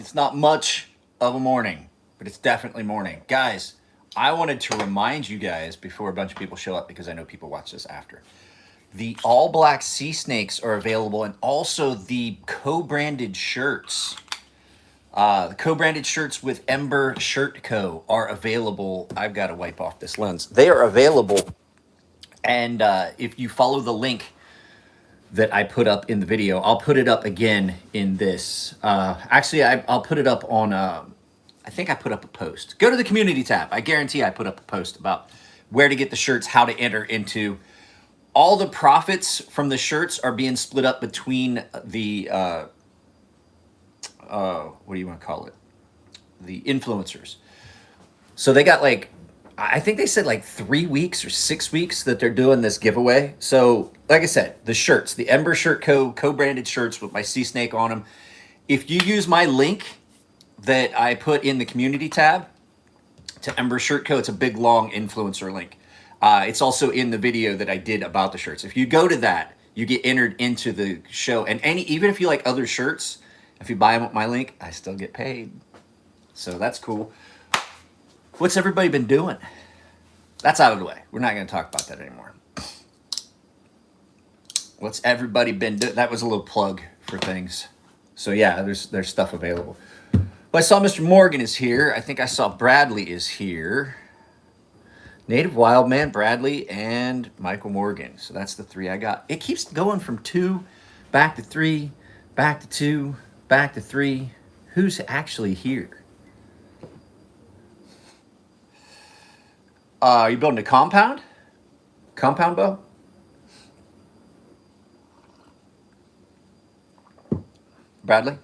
It's not much of a morning, but it's definitely morning. Guys, I wanted to remind you guys before a bunch of people show up because I know people watch this after. The all black sea snakes are available and also the co-branded shirts. The co-branded shirts with Ember Shirt Co. are available. I've got to wipe off this lens. They are available. And if you follow the link that I put up in the video, I'll put it up again in this. Actually, I'll put it up on, I think I put up a post. Go to the community tab. I guarantee I put up a post about where to get the shirts, how to enter into. All the profits from the shirts are being split up between the, what do you want to call it? The influencers. So they got like, I think they said like 3 weeks or 6 weeks that they're doing this giveaway. So, like I said, the shirts, the Ember Shirt co-branded shirts with my sea snake on them. If you use my link that I put in the community tab to Ember Shirt Co., it's a big long influencer link. It's also in the video that I did about the shirts. If you go to that, you get entered into the show. And even if you like other shirts, if you buy them with my link, I still get paid. So that's cool. What's everybody been doing? That's out of the way. We're not going to talk about that anymore. What's everybody been doing? That was a little plug for things. So yeah, there's stuff available. Well, I saw Mr. Morgan is here. I think I saw Bradley is here. Native Wildman, Bradley, and Michael Morgan. So that's the three I got. It keeps going from 2, back to 3, back to 2, back to 3. Who's actually here? You building a compound? Compound bow? Bradley?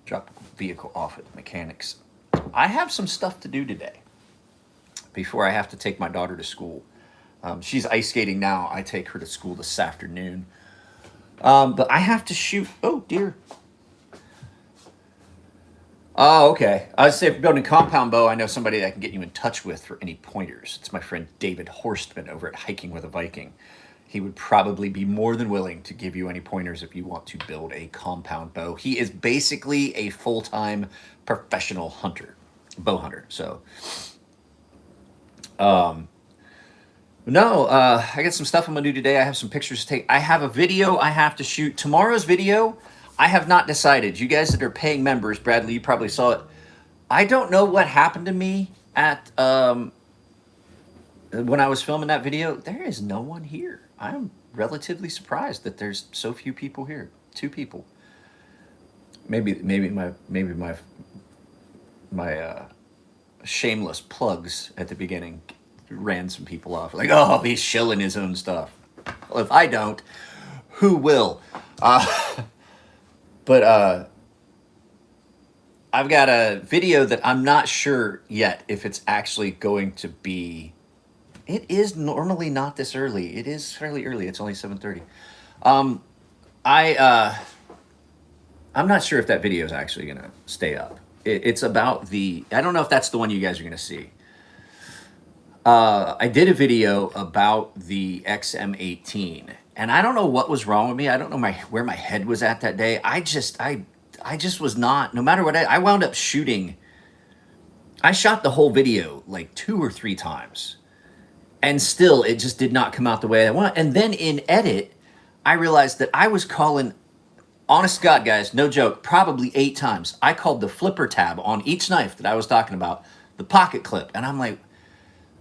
Drop vehicle off at the mechanics. I have some stuff to do today before I have to take my daughter to school. She's ice skating now. I take her to school this afternoon. But I have to shoot. Oh, dear. Oh, okay. I was saying, if you're building a compound bow, I know somebody that I can get you in touch with for any pointers. It's my friend David Horstman over at Hiking with a Viking. He would probably be more than willing to give you any pointers if you want to build a compound bow. He is basically a full-time professional hunter, bow hunter. So, no, I got some stuff I'm gonna do today. I have some pictures to take. I have a video I have to shoot. Tomorrow's video, I have not decided. You guys that are paying members, Bradley, you probably saw it. I don't know what happened to me at when I was filming that video. There is no one here. I'm relatively surprised that there's so few people here. 2 people. Maybe my shameless plugs at the beginning ran some people off. Like, oh, he's shilling his own stuff. Well, if I don't, who will? But I've got a video that I'm not sure yet if it's actually going to be. It is normally not this early. It is fairly early. It's only 7:30. I'm not sure if that video is actually going to stay up. It's about the. I don't know if that's the one you guys are going to see. I did a video about the XM18, and I don't know what was wrong with me. I don't know where my head was at that day. I just was not. No matter what, I wound up shooting. I shot the whole video like 2 or 3 times, and still it just did not come out the way I want. And then in edit, I realized that I was calling. Honest to God, guys, no joke, probably 8 times. I called the flipper tab on each knife that I was talking about the pocket clip, and I'm like,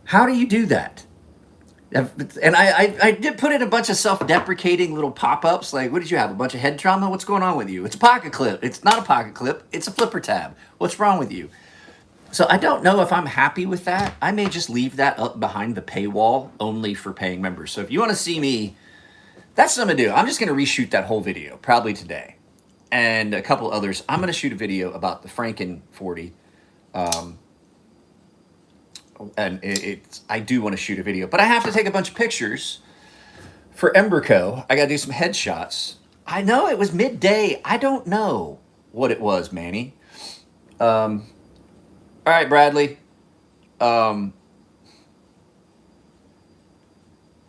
how do you do that? And I did put in a bunch of self-deprecating little pop-ups, like, what did you have, a bunch of head trauma? What's going on with you? It's a pocket clip. It's not a pocket clip. It's a flipper tab. What's wrong with you? So I don't know if I'm happy with that. I may just leave that up behind the paywall only for paying members. So if you want to see me, that's what I'm going to do. I'm just going to reshoot that whole video, probably today. And a couple others. I'm going to shoot a video about the Franken 40. And I do want to shoot a video. But I have to take a bunch of pictures for Emberco. I got to do some headshots. I know it was midday. I don't know what it was, Manny. All right, Bradley.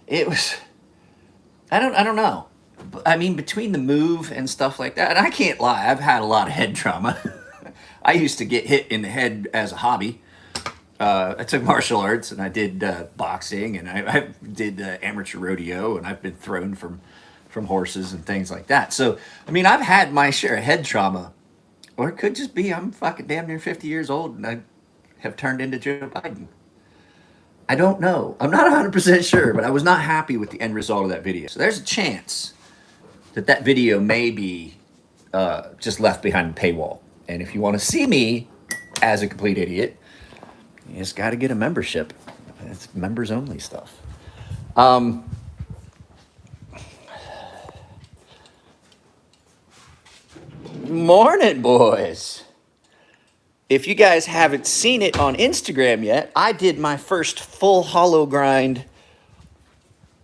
It was... I don't know. I mean, between the move and stuff like that, and I can't lie, I've had a lot of head trauma. I used to get hit in the head as a hobby. I took martial arts and I did boxing and I did amateur rodeo and I've been thrown from horses and things like that. So, I mean, I've had my share of head trauma, or it could just be I'm fucking damn near 50 years old and I have turned into Joe Biden. I don't know. I'm not 100% sure, but I was not happy with the end result of that video. So there's a chance that that video may be just left behind the paywall. And if you want to see me as a complete idiot, you just got to get a membership. It's members only stuff. Morning, boys. If you guys haven't seen it on Instagram yet, I did my first full hollow grind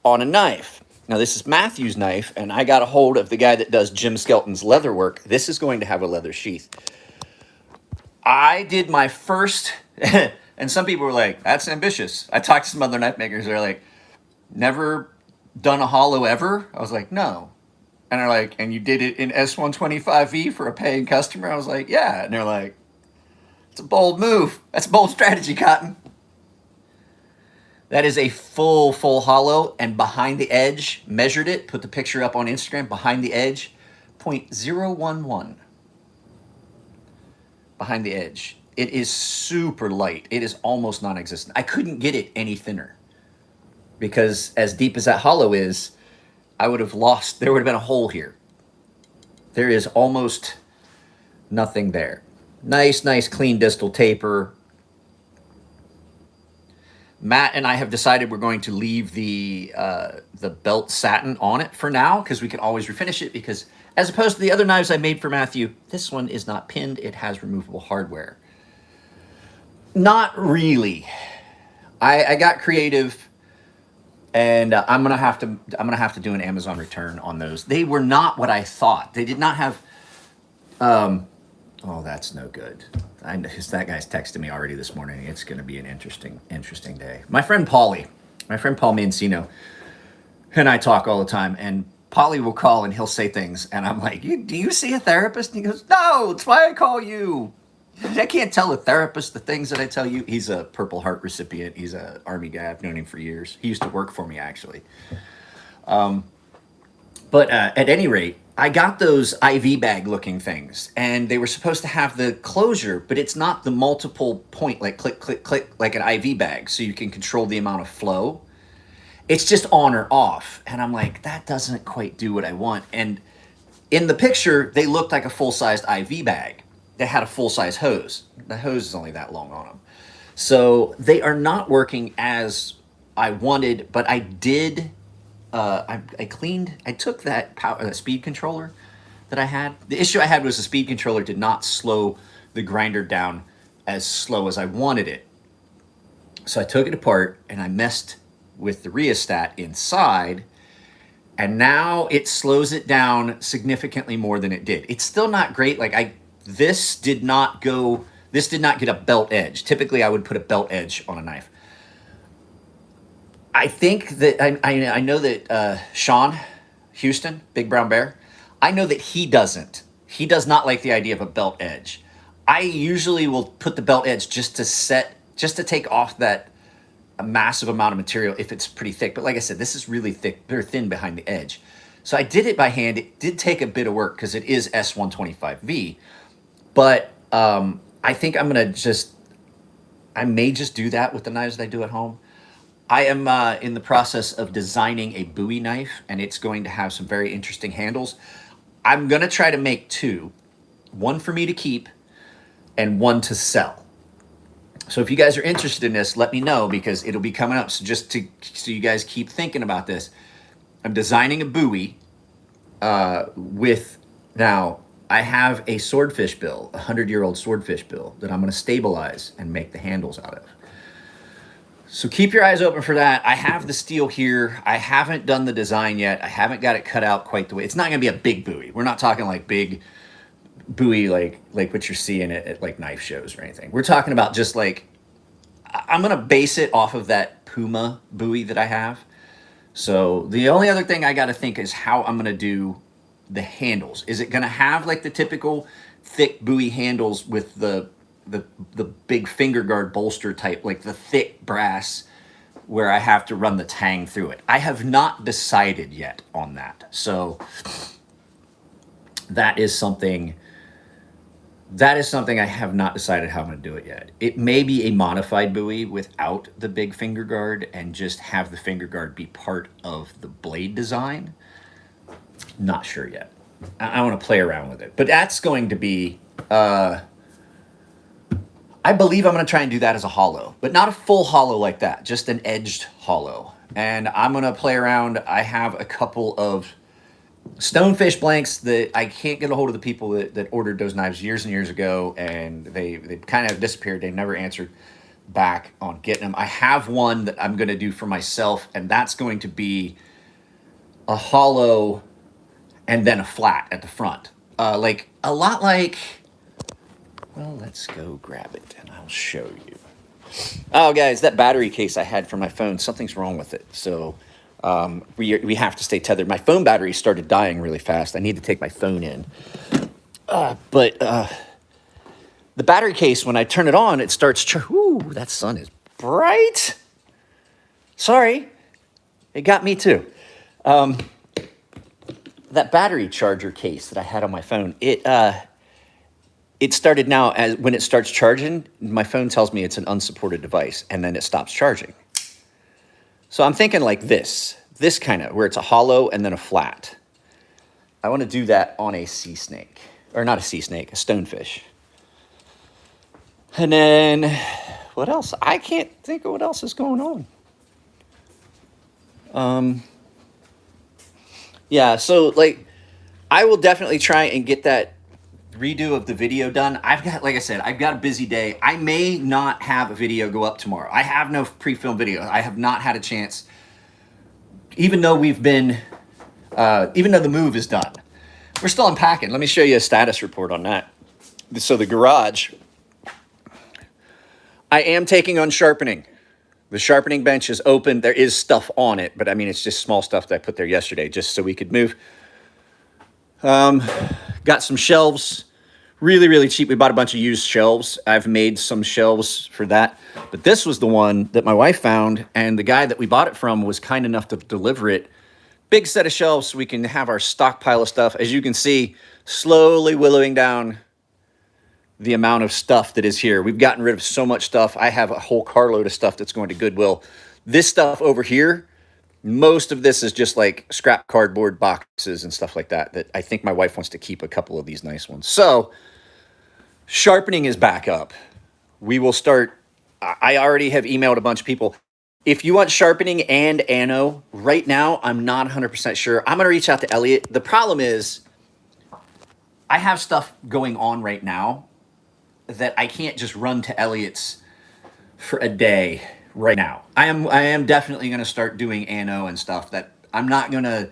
on a knife. Now, this is Matthew's knife, and I got a hold of the guy that does Jim Skelton's leather work. This is going to have a leather sheath. I did my first, and some people were like, that's ambitious. I talked to some other knife makers. They're like, never done a hollow ever? I was like, no. And they're like, and you did it in S125V for a paying customer? I was like, yeah. And they're like, it's a bold move. That's a bold strategy, Cotton. That is a full hollow, and behind the edge, measured it, put the picture up on Instagram, behind the edge, 0.011. Behind the edge. It is super light. It is almost non-existent. I couldn't get it any thinner because as deep as that hollow is, I would have lost, there would have been a hole here. There is almost nothing there. Nice, clean distal taper. Matt and I have decided we're going to leave the belt satin on it for now because we can always refinish it, because as opposed to the other knives I made for Matthew, this one is not pinned. It has removable hardware. Not really. I got creative, and I'm gonna have to do an Amazon return on those. They were not what I thought. They did not have. Oh, that's no good. That guy's texted me already this morning. It's going to be an interesting day. My friend Paul Mancino, and I talk all the time, and Paulie will call and he'll say things, and I'm like, do you see a therapist? And he goes, no, it's why I call you. I can't tell a therapist the things that I tell you. He's a Purple Heart recipient. He's an Army guy. I've known him for years. He used to work for me, actually. But at any rate, I got those IV bag looking things, and they were supposed to have the closure, but it's not the multiple point, like click, click, click, like an IV bag, so you can control the amount of flow. It's just on or off. And I'm like, that doesn't quite do what I want. And in the picture, they looked like a full-sized IV bag. They had a full-size hose. The hose is only that long on them. So they are not working as I wanted, but I did... I took that speed controller that I had. The issue I had was the speed controller did not slow the grinder down as slow as I wanted it. So I took it apart and I messed with the rheostat inside, and now it slows it down significantly more than it did. It's still not great. Like this did not get a belt edge. Typically I would put a belt edge on a knife. I think that I know that Sean Houston, Big Brown Bear, I know that he doesn't. He does not like the idea of a belt edge. I usually will put the belt edge just to take off that massive amount of material if it's pretty thick. But like I said, this is really thick, very thin behind the edge. So I did it by hand. It did take a bit of work because it is S125V. But I think I may just do that with the knives that I do at home. I am in the process of designing a Bowie knife, and it's going to have some very interesting handles. I'm going to try to make two, one for me to keep and one to sell. So if you guys are interested in this, let me know, because it'll be coming up. So so you guys keep thinking about this. I'm designing a Bowie now I have a swordfish bill, a 100-year-old swordfish bill that I'm going to stabilize and make the handles out of. So keep your eyes open for that. I have the steel here. I haven't done the design yet. I haven't got it cut out quite the way. It's not going to be a big Bowie. We're not talking like big Bowie like what you're seeing at like knife shows or anything. We're talking about just like, I'm going to base it off of that Puma Bowie that I have. So the only other thing I got to think is how I'm going to do the handles. Is it going to have like the typical thick buoy handles with the big finger guard bolster type, like the thick brass where I have to run the tang through it? I have not decided yet on that. So that is something I have not decided how I'm going to do it yet. It may be a modified buoy without the big finger guard and just have the finger guard be part of the blade design. Not sure yet. I want to play around with it. But that's going to be, I believe I'm going to try and do that as a hollow, but not a full hollow like that, just an edged hollow. And I'm going to play around. I have a couple of stonefish blanks that I can't get a hold of the people that ordered those knives years and years ago, and they kind of disappeared. They never answered back on getting them. I have one that I'm going to do for myself, and that's going to be a hollow and then a flat at the front. Like a lot like, well, let's go grab it and I'll show you. Oh, guys, that battery case I had for my phone, something's wrong with it. So we have to stay tethered. My phone battery started dying really fast. I need to take my phone in. But the battery case, when I turn it on, it starts... Ooh, that sun is bright. Sorry. It got me too. That battery charger case that I had on my phone, it started now, as when it starts charging, my phone tells me it's an unsupported device, and then it stops charging. So I'm thinking like this kind of, where it's a hollow and then a flat. I want to do that on a sea snake, or not a sea snake, a stonefish. And then what else? I can't think of what else is going on. Yeah, so like I will definitely try and get that redo of the video done. Like I said, I've got a busy day. I may not have a video go up tomorrow. I have no pre-filmed video. I have not had a chance, even though even though the move is done. We're still unpacking. Let me show you a status report on that. So the garage, I am taking on sharpening. The sharpening bench is open. There is stuff on it, but I mean, it's just small stuff that I put there yesterday just so we could move. Got some shelves, really, really cheap. We bought a bunch of used shelves. I've made some shelves for that. But this was the one that my wife found, and the guy that we bought it from was kind enough to deliver it. Big set of shelves so we can have our stockpile of stuff. As you can see, slowly willowing down the amount of stuff that is here. We've gotten rid of so much stuff. I have a whole carload of stuff that's going to Goodwill. This stuff over here, most of this is just like scrap cardboard boxes and stuff like that, that I think my wife wants to keep a couple of these nice ones. So sharpening is back up. We will start. I already have emailed a bunch of people. If you want sharpening and ano, right now, I'm not 100% sure. I'm going to reach out to Elliot. The problem is I have stuff going on right now that I can't just run to Elliot's for a day right now. I am definitely going to start doing ano and stuff that I'm not going to,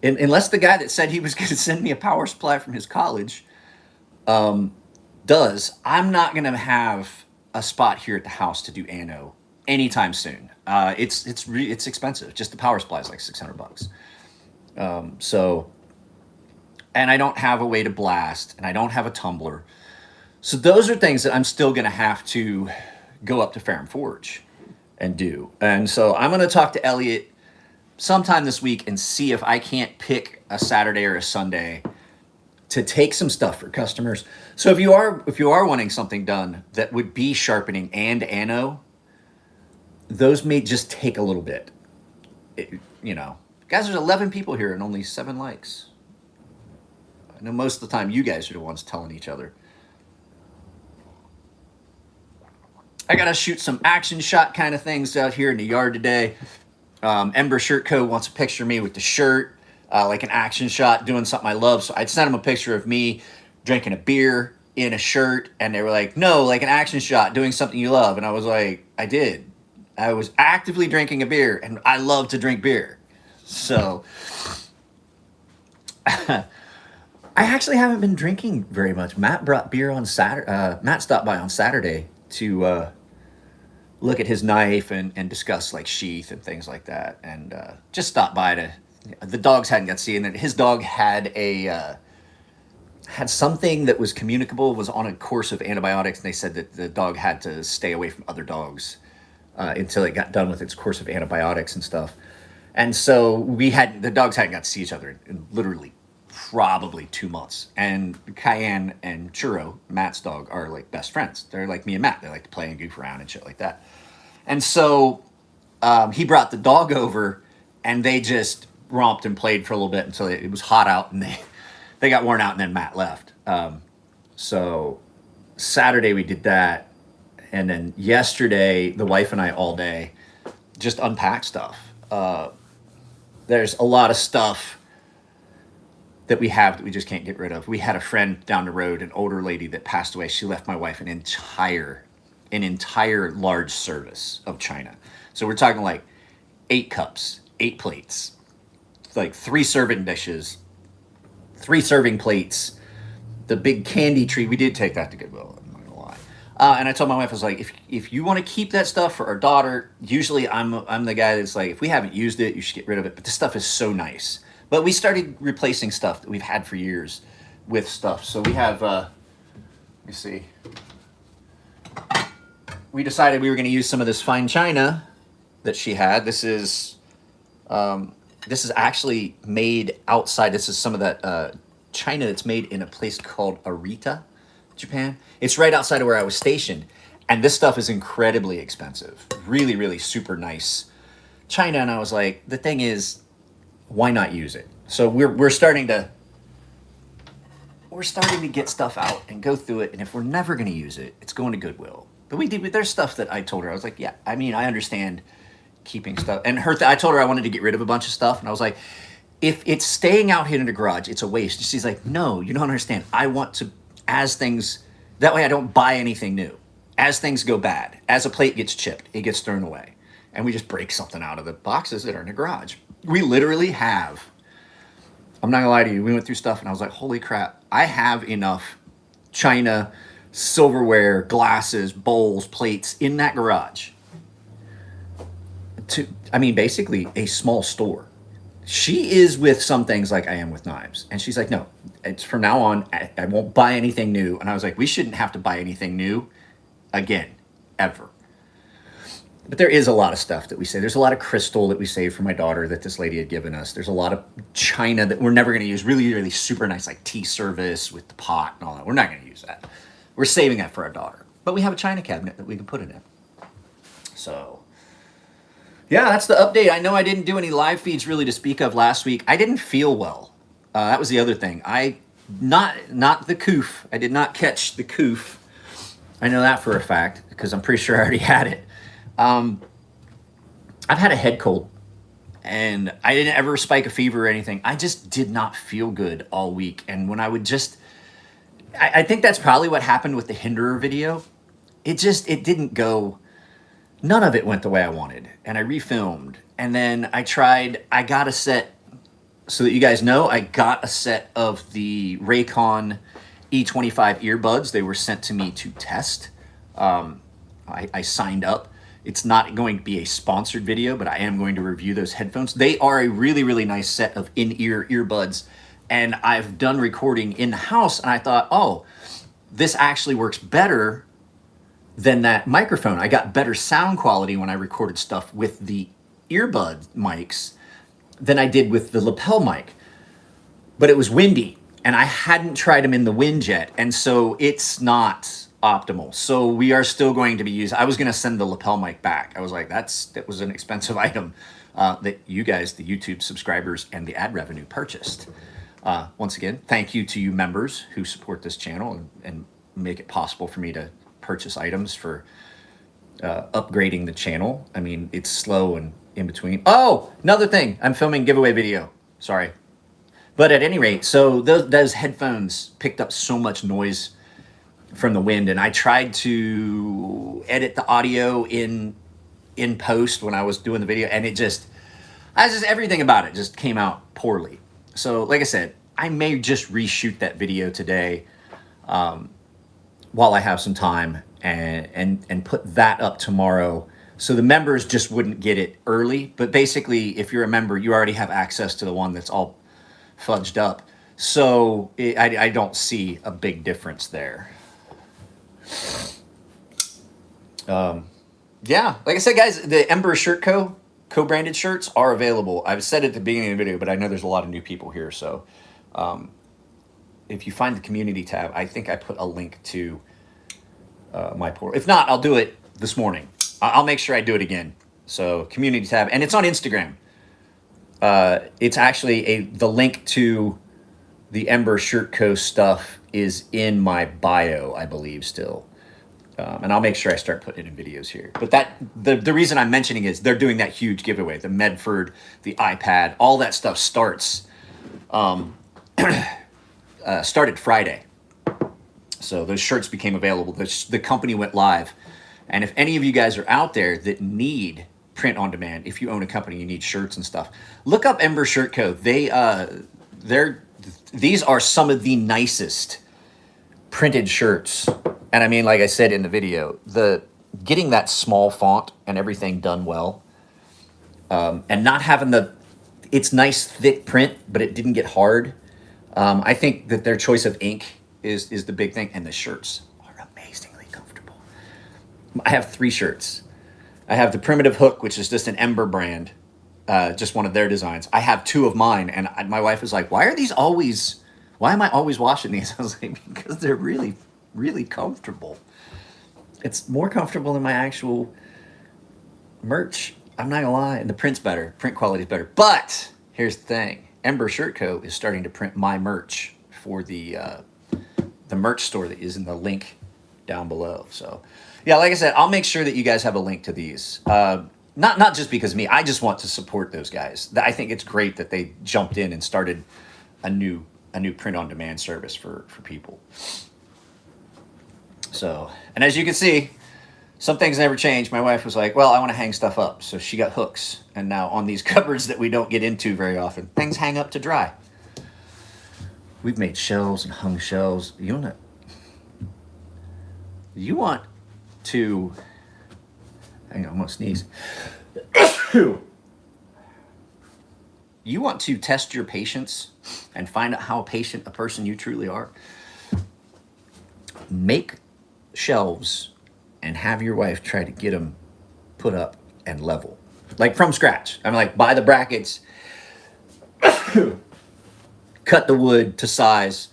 unless the guy that said he was going to send me a power supply from his college does, I'm not going to have a spot here at the house to do ano anytime soon. It's expensive. Just the power supply is like $600. So, and I don't have a way to blast, and I don't have a tumbler. So those are things that I'm still going to have to go up to Ferrum Forge and do. And so I'm going to talk to Elliot sometime this week and see if I can't pick a Saturday or a Sunday to take some stuff for customers. So if you are wanting something done that would be sharpening and ano, those may just take a little bit. Guys, there's 11 people here and only 7 likes. I know most of the time you guys are the ones telling each other. I got to shoot some action shot kind of things out here in the yard today. Ember Shirt Co. wants a picture of me with the shirt, like an action shot, doing something I love. So I'd sent them a picture of me drinking a beer in a shirt, and they were like, no, like an action shot, doing something you love. And I was like, I did. I was actively drinking a beer, and I love to drink beer. So I actually haven't been drinking very much. Matt brought beer on Saturday. Matt stopped by on Saturday to look at his knife and discuss like sheath and things like that, and just stop by to. The dogs hadn't got to see, and his dog had had something that was communicable, was on a course of antibiotics, and they said that the dog had to stay away from other dogs until it got done with its course of antibiotics and stuff. And so the dogs hadn't got to see each other in literally probably 2 months. And Cayenne and Churro, Matt's dog, are like best friends. They're like me and Matt. They like to play and goof around and shit like that. And so he brought the dog over, and they just romped and played for a little bit until it was hot out, and they got worn out, and then Matt left. So Saturday we did that, and then yesterday the wife and I all day just unpacked stuff. There's a lot of stuff that we have that we just can't get rid of. We had a friend down the road, an older lady that passed away. She left my wife an entire large service of china. So we're talking like 8 cups, 8 plates, like 3 serving dishes, 3 serving plates, the big candy tree. We did take that to Goodwill, I'm not gonna lie. And I told my wife, I was like, if you want to keep that stuff for our daughter, usually I'm the guy that's like, if we haven't used it, you should get rid of it. But this stuff is so nice. But we started replacing stuff that we've had for years with stuff. So we have, let me see. We decided we were going to use some of this fine china that she had. This is actually made outside. This is some of that china that's made in a place called Arita, Japan. It's right outside of where I was stationed. And this stuff is incredibly expensive. Really, really super nice china. And I was like, the thing is, why not use it? So we're starting to get stuff out and go through it. And if we're never going to use it, it's going to Goodwill. But there's stuff that I told her, I was like, yeah, I mean, I understand keeping stuff. And I told her I wanted to get rid of a bunch of stuff. And I was like, if it's staying out here in the garage, it's a waste. And she's like, no, you don't understand. I want to, that way I don't buy anything new. As things go bad, as a plate gets chipped, it gets thrown away. And we just break something out of the boxes that are in the garage. We literally have, I'm not gonna lie to you, we went through stuff and I was like, holy crap, I have enough china, silverware, glasses, bowls, plates in that garage basically a small store. She is with some things like I am with knives. And she's like, no, it's from now on, I won't buy anything new. And I was like, we shouldn't have to buy anything new again, ever. But there is a lot of stuff that we say. There's a lot of crystal that we saved for my daughter that this lady had given us. There's a lot of china that we're never going to use. Really, really super nice, like tea service with the pot and all that. We're not going to use that. We're saving that for our daughter. But we have a china cabinet that we can put it in. So, yeah, that's the update. I know I didn't do any live feeds really to speak of last week. I didn't feel well. That was the other thing. Not the coof. I did not catch the coof. I know that for a fact because I'm pretty sure I already had it. I've had a head cold, and I didn't ever spike a fever or anything. I just did not feel good all week. And when I would I think that's probably what happened with the Hinderer video. It didn't go, none of it went the way I wanted. And I refilmed, and then I got a set, so that you guys know, I got a set of the Raycon E25 earbuds. They were sent to me to test. I signed up. It's not going to be a sponsored video, but I am going to review those headphones. They are a really, really nice set of in-ear earbuds. And I've done recording in the house, and I thought, oh, this actually works better than that microphone. I got better sound quality when I recorded stuff with the earbud mics than I did with the lapel mic. But it was windy, and I hadn't tried them in the wind yet, and so it's not optimal. So we are still going to be using, I was going to send the lapel mic back. I was like, that was an expensive item that you guys, the YouTube subscribers and the ad revenue purchased. Once again, thank you to you members who support this channel and make it possible for me to purchase items for upgrading the channel. I mean, it's slow and in between. Oh, another thing, I'm filming giveaway video. Sorry. But at any rate, so those headphones picked up so much noise from the wind, and I tried to edit the audio in post when I was doing the video, and everything about it just came out poorly. So like I said, I may just reshoot that video today while I have some time and put that up tomorrow. So the members just wouldn't get it early. But basically, if you're a member, you already have access to the one that's all fudged up. So I don't see a big difference there. Yeah, like I said, guys, the Ember Shirt co-branded shirts are available. I've said it at the beginning of the video, but I know there's a lot of new people here. So if you find the community tab, I think I put a link to my portal. If not, I'll do it this morning. I'll make sure I do it again. So community tab, and it's on Instagram. It's actually the link to the Ember Shirt Co. stuff is in my bio, I believe, still. And I'll make sure I start putting it in videos here. But the reason I'm mentioning is they're doing that huge giveaway. The Medford, the iPad, all that stuff started Friday. So those shirts became available. The company went live. And if any of you guys are out there that need print on demand, if you own a company, you need shirts and stuff, look up Ember Shirt Co. These are some of the nicest printed shirts. And I mean, like I said in the video, getting that small font and everything done well, and not having it's nice thick print, but it didn't get hard. I think that their choice of ink is the big thing, and the shirts are amazingly comfortable. I have 3 shirts. I have the Primitive Hook, which is just an Ember brand, just one of their designs. I have 2 of mine, and my wife was like, why am I always washing these? I was like, because they're really, really comfortable. It's more comfortable than my actual merch. I'm not gonna lie, and the print's better. Print quality's better. But here's the thing. Ember Shirt Co. is starting to print my merch for the merch store that is in the link down below. So yeah, like I said, I'll make sure that you guys have a link to these. Not just because of me, I just want to support those guys. I think it's great that they jumped in and started a new print on demand service for people. So, and as you can see, some things never change. My wife was like, well, I want to hang stuff up. So she got hooks. And now on these cupboards that we don't get into very often, things hang up to dry. We've made shelves and hung shelves. You want to, hang on, I'm gonna sneeze. You want to test your patience and find out how patient a person you truly are? Make shelves and have your wife try to get them put up and level, like from scratch. I'm like, buy the brackets, cut the wood to size,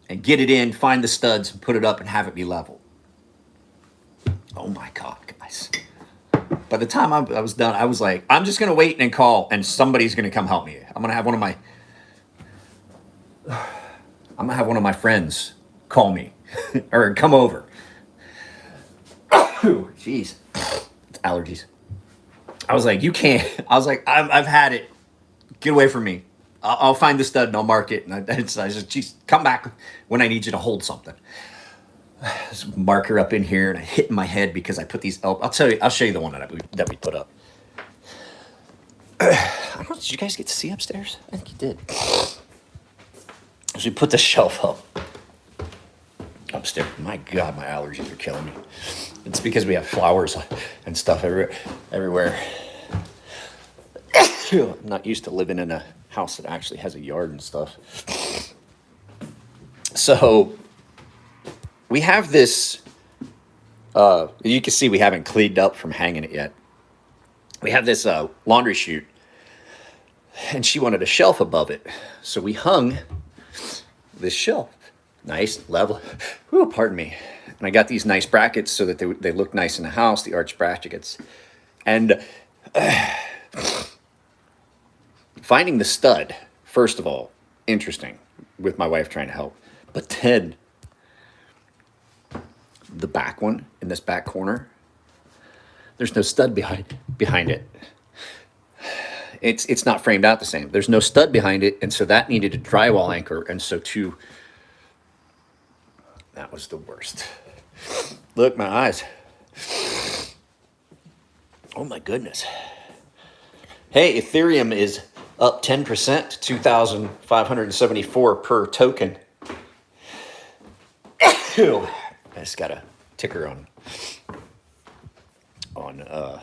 and get it in, find the studs, and put it up and have it be level. Oh my God, guys. By the time I was done, I was like, I'm just going to wait and call, and somebody's going to come help me. I'm going to have one of my friends call me or come over. Jeez, it's allergies. I was like, you can't. I was like, I've had it. Get away from me. I'll find the stud and I'll mark it. And I just, geez, come back when I need you to hold something. This marker up in here, and I hit my head because I put these. I'll show you the one that we put up. I don't know. Did you guys get to see upstairs? I think you did. As we put the shelf up upstairs. My God, my allergies are killing me. It's because we have flowers and stuff everywhere. I'm not used to living in a house that actually has a yard and stuff. So we have this, you can see we haven't cleaned up from hanging it yet. We have this laundry chute, and she wanted a shelf above it. So we hung this shelf. Nice, level. Whew, pardon me. And I got these nice brackets so that they look nice in the house, the arch brackets. And finding the stud, first of all, interesting, with my wife trying to help. But then the back one in this back corner, there's no stud behind it. It's not framed out the same. There's no stud behind it, and so that needed a drywall anchor, and so that was the worst. Look, my eyes. Oh my goodness. Hey, Ethereum is up 10% to 2,574 per token. I just gotta ticker on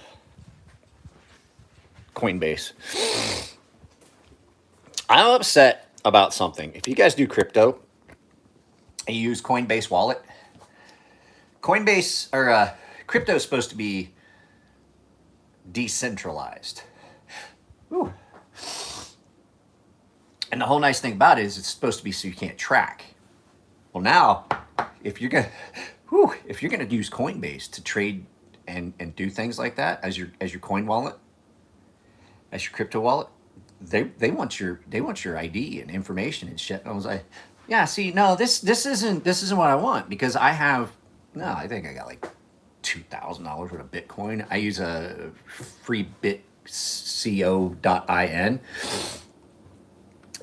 Coinbase. I'm upset about something. If you guys do crypto and you use Coinbase wallet, Coinbase or crypto is supposed to be decentralized. Ooh. And the whole nice thing about it is it's supposed to be so you can't track. Well, now, if you're gonna use Coinbase to trade and do things like that as your coin wallet, as your crypto wallet, they want your ID and information and shit. And I was like, yeah, see, no, this isn't what I want, because I think I got like $2,000 worth of Bitcoin. I use a freebitco.in.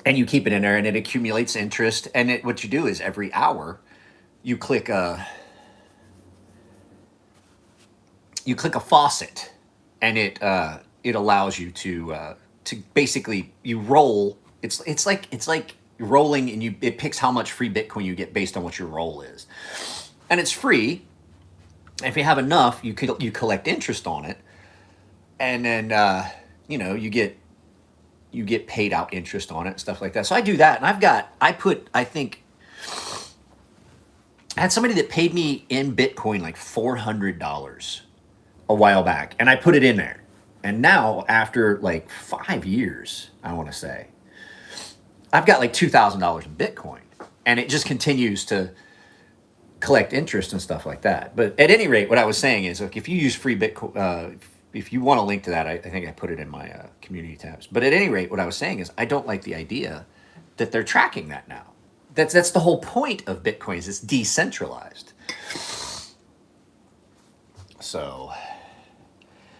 And you keep it in there, and it accumulates interest. And what you do is every hour, you click a faucet, and it allows you to basically you roll. It's like rolling, and it picks how much free Bitcoin you get based on what your roll is, and it's free. If you have enough, you collect interest on it, and then you get paid out interest on it and stuff like that. So I do that, and I had somebody that paid me in Bitcoin like $400 a while back, and I put it in there. And now, after like 5 years, I want to say, I've got like $2,000 in Bitcoin, and it just continues to collect interest and stuff like that. But at any rate, what I was saying is, like, if you use free Bitcoin, if you want a link to that, I think I put it in my community tabs. But at any rate, what I was saying is, I don't like the idea that they're tracking that now. That's the whole point of Bitcoin, is it's decentralized. So,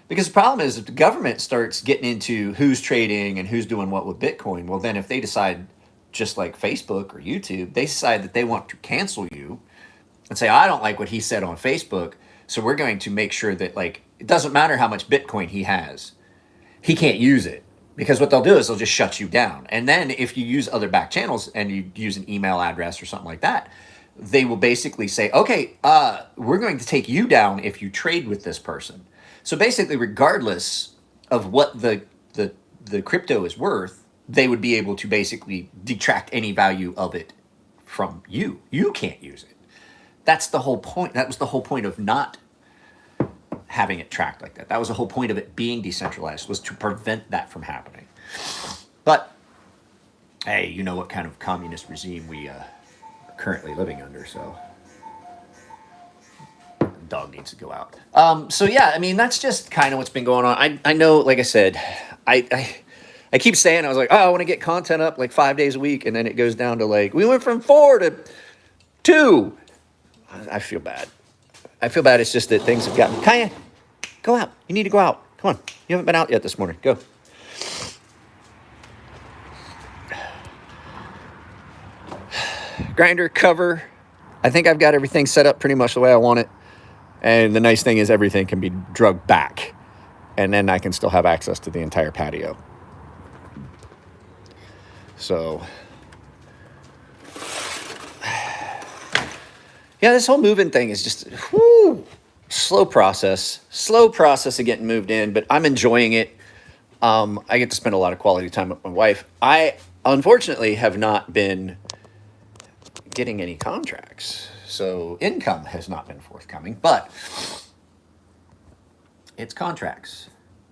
because the problem is, if the government starts getting into who's trading and who's doing what with Bitcoin, well, then if they decide, just like Facebook or YouTube, they decide that they want to cancel you and say, I don't like what he said on Facebook, so we're going to make sure that, like, it doesn't matter how much Bitcoin he has, he can't use it. Because what they'll do is they'll just shut you down. And then if you use other back channels and you use an email address or something like that, they will basically say, okay, we're going to take you down if you trade with this person. So basically, regardless of what the crypto is worth, they would be able to basically detract any value of it from you. You can't use it. That's the whole point. That was the whole point of not having it tracked like that. That was the whole point of it being decentralized, was to prevent that from happening. But hey, you know what kind of communist regime we are currently living under, so the dog needs to go out. So yeah, I mean, that's just kind of what's been going on. I know, like I said, I keep saying, I was like, oh, I want to get content up like 5 days a week, and then it goes down to like, we went from 4 to 2. I feel bad. It's just that things have gotten... Kaya, go out. You need to go out. Come on. You haven't been out yet this morning. Go. Grinder cover. I think I've got everything set up pretty much the way I want it. And the nice thing is everything can be drugged back. And then I can still have access to the entire patio. So... yeah, this whole moving thing is just slow process of getting moved in, but I'm enjoying it. I get to spend a lot of quality time with my wife. I unfortunately have not been getting any contracts, so income has not been forthcoming, but it's contracts.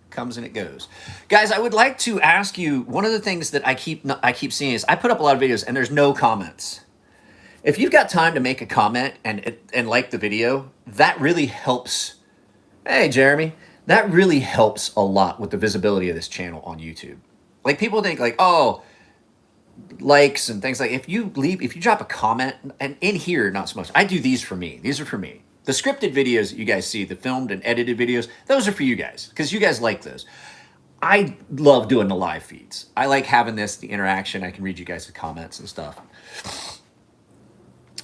Comes and it goes. Guys, I would like to ask you, one of the things that I keep seeing is I put up a lot of videos and there's no comments. If you've got time to make a comment and like the video, that really helps. Hey, Jeremy, that really helps a lot with the visibility of this channel on YouTube. Like, people think like, oh, likes and things like, if you drop a comment, and in here, not so much. I do these for me. These are for me. The scripted videos that you guys see, the filmed and edited videos, those are for you guys, because you guys like those. I love doing the live feeds. I like having the interaction. I can read you guys' comments and stuff.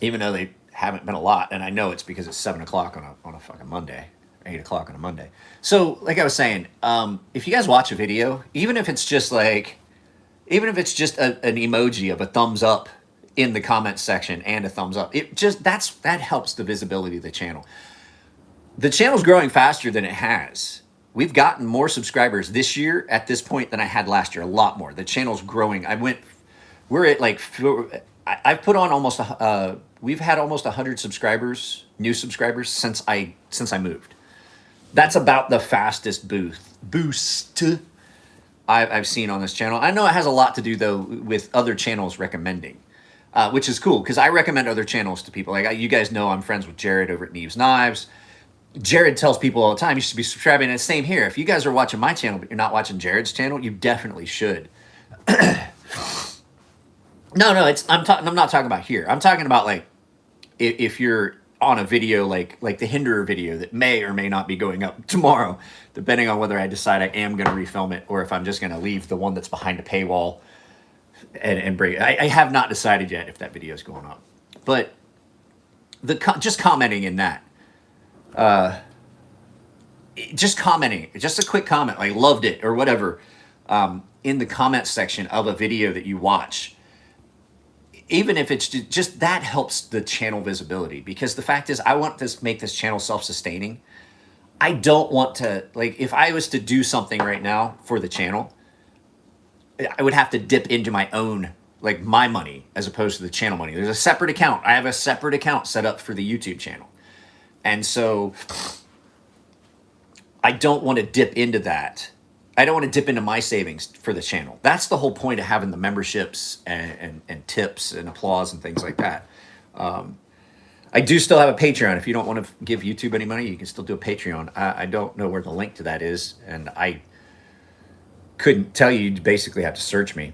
Even though they haven't been a lot, and I know it's because it's 7 o'clock on a fucking Monday, 8 o'clock on a Monday. So, like I was saying, if you guys watch a video, even if it's just an emoji of a thumbs up in the comments section and a thumbs up. That helps the visibility of the channel. The channel's growing faster than it has. We've gotten more subscribers this year at this point than I had last year, a lot more. The channel's growing. We're at like, I've put on almost, we've had almost 100 subscribers, new subscribers since I moved. That's about the fastest boost I've seen on this channel. I know it has a lot to do though with other channels recommending, which is cool because I recommend other channels to people. Like you guys know I'm friends with Jared over at Neve's Knives. Jared tells people all the time, you should be subscribing. And same here. If you guys are watching my channel, but you're not watching Jared's channel, you definitely should. No, I'm not talking about here. I'm talking about like, if you're on a video, like the Hinderer video that may or may not be going up tomorrow, depending on whether I decide I am going to refilm it or if I'm just going to leave the one that's behind a paywall and bring it. I have not decided yet if that video is going up, but just commenting in that, just commenting, just a quick comment, like loved it or whatever, in the comment section of a video that you watch, even if it's just that helps the channel visibility, because the fact is I want to make this channel self-sustaining. I don't want to, like, if I was to do something right now for the channel, I would have to dip into my own, like my money as opposed to the channel money. There's a separate account. I have a separate account set up for the YouTube channel. And so I don't want to dip into that. I don't want to dip into my savings for the channel. That's the whole point of having the memberships and tips and applause and things like that. I do still have a Patreon. If you don't want to give YouTube any money, you can still do a Patreon. I don't know where the link to that is, and I couldn't tell you. You basically have to search me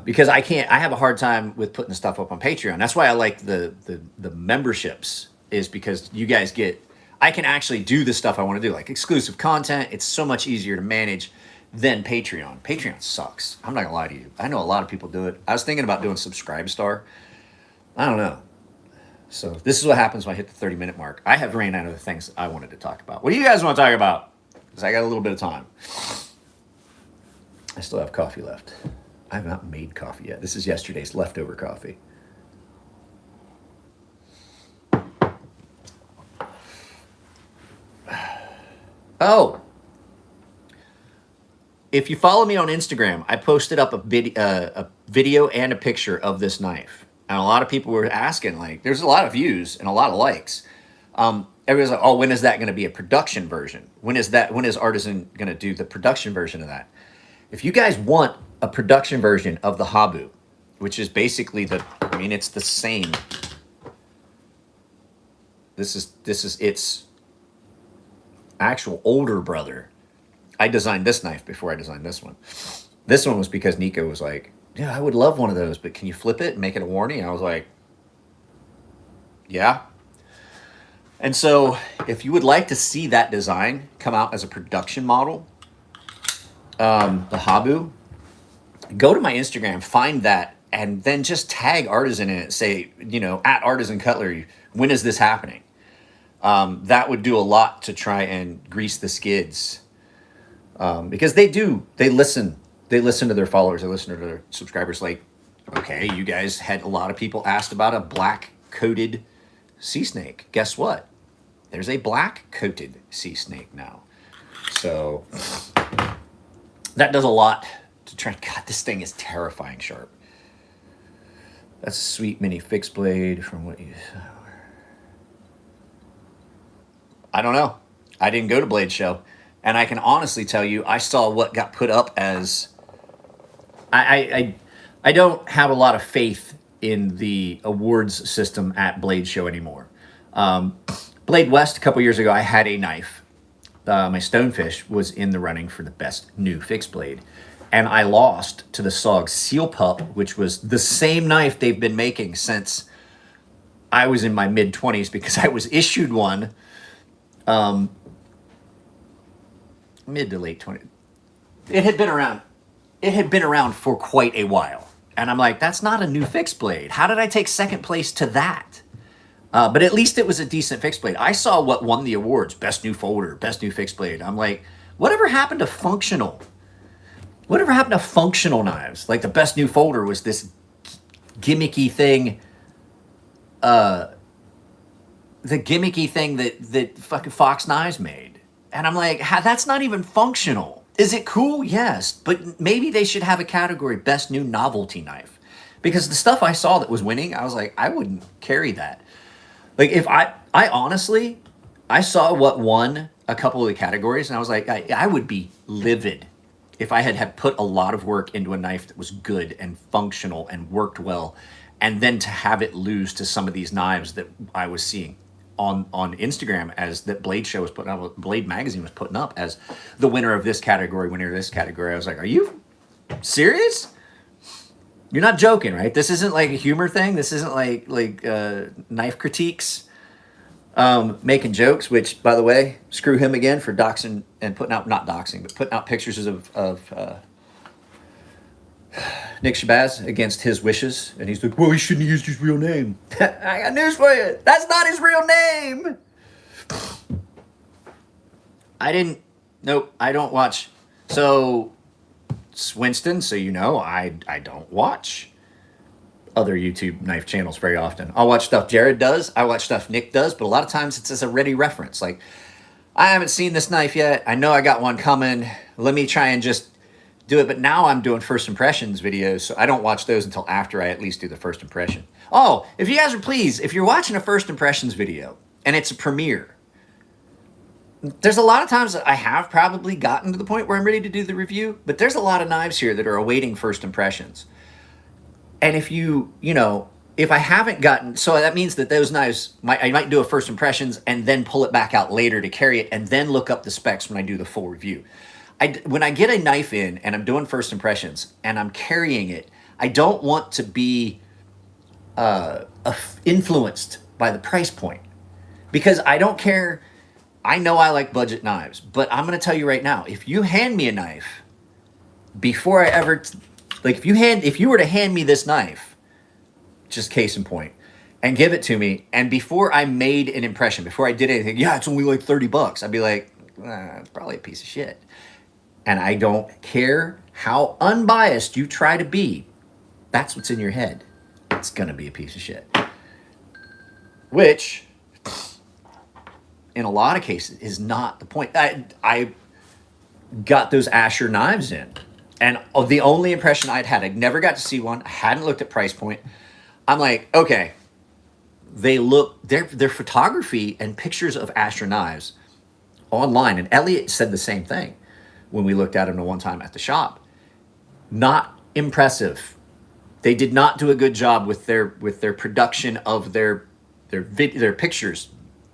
because I have a hard time with putting the stuff up on Patreon. That's why I like the memberships, is because you guys I can actually do the stuff I want to do, like exclusive content. It's so much easier to manage than Patreon. Patreon sucks. I'm not gonna lie to you. I know a lot of people do it. I was thinking about doing Subscribestar. I don't know. So this is what happens when I hit the 30-minute mark. I have ran out of the things I wanted to talk about. What do you guys want to talk about? Because I got a little bit of time. I still have coffee left. I have not made coffee yet. This is yesterday's leftover coffee. Oh, if you follow me on Instagram, I posted up a video and a picture of this knife. And a lot of people were asking, like, there's a lot of views and a lot of likes. Everybody's like, oh, when is that going to be a production version? When is Artisan going to do the production version of that? If you guys want a production version of the Habu, which is basically it's the same. This is its actual older brother. I designed this knife before I designed this one. This one was because Nico was like, yeah, I would love one of those, but can you flip it and make it a warranty? And I was like, yeah. And so if you would like to see that design come out as a production model, the Habu, go to my Instagram, find that, and then just tag Artisan in it. Say, at Artisan Cutlery, when is this happening? That would do a lot to try and grease the skids, because they listen to their followers, they listen to their subscribers. Like, okay, you guys had a lot of people asked about a black coated sea snake. Guess what? There's a black coated sea snake now. So that does a lot to try. God, this thing is terrifying sharp. That's a sweet mini fixed blade from what you... I don't know. I didn't go to Blade Show. And I can honestly tell you, I saw what got put up as... I don't have a lot of faith in the awards system at Blade Show anymore. Blade West, a couple years ago, I had a knife. My Stonefish was in the running for the best new fixed blade. And I lost to the SOG Seal Pup, which was the same knife they've been making since I was in my mid-20s, because I was issued one mid to late 20s. It had been around for quite a while. And I'm like, that's not a new fixed blade. How did I take second place to that? But at least it was a decent fixed blade. I saw what won the awards. Best new folder, best new fixed blade. I'm like, whatever happened to functional? Whatever happened to functional knives? Like, the best new folder was this gimmicky thing, that fucking Fox Knives made. And I'm like, that's not even functional. Is it cool? Yes. But maybe they should have a category, best new novelty knife. Because the stuff I saw that was winning, I was like, I wouldn't carry that. Like, if I honestly, I saw what won a couple of the categories, and I was like, I would be livid if I had put a lot of work into a knife that was good and functional and worked well, and then to have it lose to some of these knives that I was seeing on Instagram, as that Blade Show was putting up, Blade Magazine was putting up as the winner of this category, winner of this category. I was like, are you serious? You're not joking, right? This isn't like a humor thing. This isn't like knife critiques, making jokes. Which, by the way, screw him again for doxing and putting out, not doxing, but putting out pictures of Nick Shabazz against his wishes. And he's like, well, he shouldn't have used his real name. I got news for you. That's not his real name. Nope, I don't watch. So, Winston, so you know, I don't watch other YouTube knife channels very often. I'll watch stuff Jared does. I watch stuff Nick does. But a lot of times it's as a ready reference. Like, I haven't seen this knife yet. I know I got one coming. Let me try and just do it. But now I'm doing first impressions videos, so I don't watch those until after I at least do the first impression. Oh, if you guys are pleased, if you're watching a first impressions video and it's a premiere, there's a lot of times that I have probably gotten to the point where I'm ready to do the review, but there's a lot of knives here that are awaiting first impressions. And if if I haven't gotten, so that means that those knives, I might do a first impressions and then pull it back out later to carry it and then look up the specs when I do the full review. When I get a knife in and I'm doing first impressions and I'm carrying it, I don't want to be influenced by the price point, because I don't care. I know I like budget knives, but I'm going to tell you right now, if you hand me a knife before I ever, if you were to hand me this knife, just case in point, and give it to me, and before I made an impression, before I did anything, yeah, it's only like $30, I'd be like, it's probably a piece of shit. And I don't care how unbiased you try to be. That's what's in your head. It's going to be a piece of shit. Which, in a lot of cases, is not the point. I got those Asher knives in, and the only impression I'd had, I never got to see one. I hadn't looked at price point. I'm like, okay, their photography and pictures of Asher knives online, and Elliot said the same thing when we looked at them the one time at the shop. Not impressive. They did not do a good job with their production of their pictures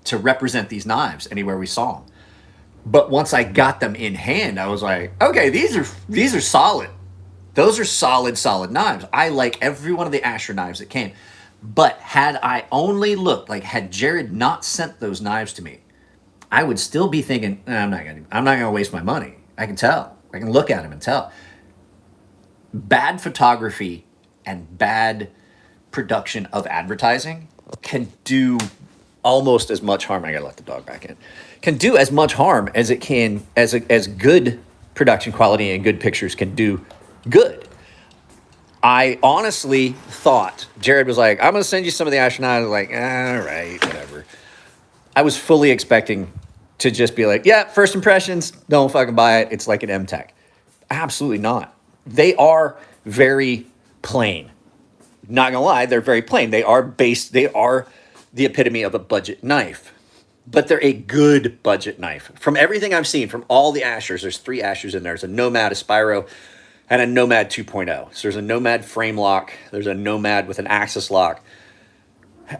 to represent these knives anywhere we saw them. But once I got them in hand, I was like, okay, these are solid. Those are solid knives. I like every one of the Asher knives that came. But had I only looked, had Jared not sent those knives to me, I would still be thinking, I'm not gonna waste my money. I can tell. I can look at them and tell. Bad photography and bad production of advertising can do almost as much harm. I gotta let the dog back in. Can do as much harm as it can, as good production quality and good pictures can do good. I honestly thought, Jared was like, I'm gonna send you some of the Asher knives. I was like, all right, whatever. I was fully expecting to just be like, yeah, first impressions, don't fucking buy it. It's like an M-Tech. Absolutely not. They are very plain. Not gonna lie, they're very plain. They are the epitome of a budget knife. But they're a good budget knife. From everything I've seen, from all the Ashers, there's 3 Ashers in there. There's a Nomad, a Spyro, and a Nomad 2.0. So there's a Nomad frame lock. There's a Nomad with an axis lock.